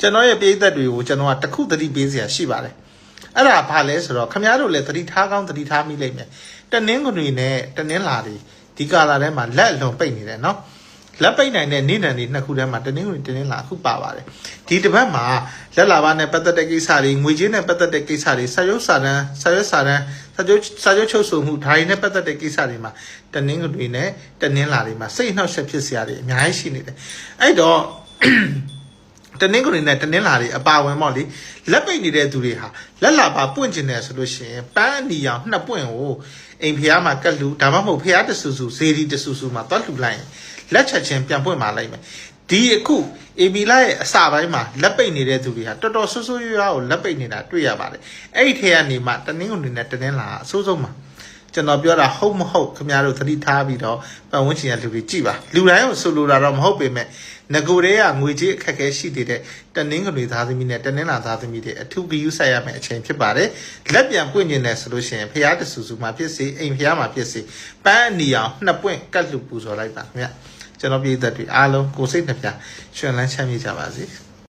ကျွန်တော်ရဲ့ပြည်သက်တွေကိုကျွန်တော်ကတခုသတိပေးစရာရှိပါတယ်အဲ့ဒါဘာလဲဆိုတော့ခမရတို့လည်းသတိထားကောင်းသတိထားမိလိမ့်မယ်တနင်္ဂနွေနဲ့တနင်္လာတွေဒီကာလာထဲမှာလက်အလွန်ပိတ်နေတယ်နော်လက်ပိတ်နိုင်တဲ့နေ့တန်တွေနှစ်ခုထဲမှာတနင်္ဂနွေတနင်္လာအခုပါပါတယ်ဒီတစ်ပတ်မှာလက်လာပါနဲ့ပတ်သက်တဲ့ကိစ္စတွေငွေကြေးနဲ့ပတ်သက်တဲ့ကိစ္စတွေစာရုပ်စာတမ်းချုပ်ဆိုမှုဒါတွေနဲ့ပတ်သက်တဲ့ကိစ္စတွေမှာတနင်္ဂနွေနဲ့တနင်္လာတွေမှာစိတ်နှောက်ယှက်ဖြစ်စရာတွေအများကြီးရှိနေတယ်အဲ့တော့တနင်္ဂနွေနဲ့တနင်္လာတွေအပါဝင်ပေါ့လေလက်ပိတ်နေတဲ့သူတွေဟာလက်လာပါပွင့်ကျင်တယ်ဆိုလို့ရှိရင်ပန်းအနီအောင်နှစ်ပွင့်ကိုအိမ်ဖျားမှာကတ်လူဒါမှမဟုတ်ဖျားတဆူဆူဇေဒီတဆူဆူမှာတွတ်လှူလိုက်ရင်လက်ချက်ချင်းပြန်ပွင့်มาလိုက်မယ်ဒီအခုအေဘီလာရဲ့အစပိုင်းမှာလက်ပိတ်နေတဲ့သူတွေဟာတော်တော်ဆူဆူရွားကိုလက်ပိတ်နေတာတွေ့ရပါတယ်အဲ့ဒီထဲကနေမှတနင်္ဂနွေနဲ့တနင်္လာအဆိုးဆုံးမှာကျွန်တော်ပြောတာဟုတ်မဟုတ်ခင်ဗျားတို့သတိထားပြီးတော့ပတ်ဝန်းကျင်ကလူတွေကြည့်ပါလူတိုင်းကိုဆိုလိုတာတော့မဟုတ်ပေမဲ့ငကိုတွေကငွေကြေးအခက်အခဲရှိနေတဲ့တနင်္ဂနွေသားသမီးနဲ့တနင်္လာသားသမီးတွေအထူးဂရုစိုက်ရမယ့်အချိန်ဖြစ်ပါတယ်လက်ပြန်ပွင့်ကျင်တယ်ဆိုလို့ရှိရင်ဖျားတဆူဆူမှာဖြစ်စေအိမ်ဖျားမှာဖြစ်စေပန်းအနီအောင်နှစ်ပွင့်ကတ်လူပူဇော်လိုက်ပါခင်ဗျကျွန်တော်ပြည်သက်တွေအားလုံးကိုစိတ်နှပြရှင်လန်းချမ်းမြေ့ကြပါစေ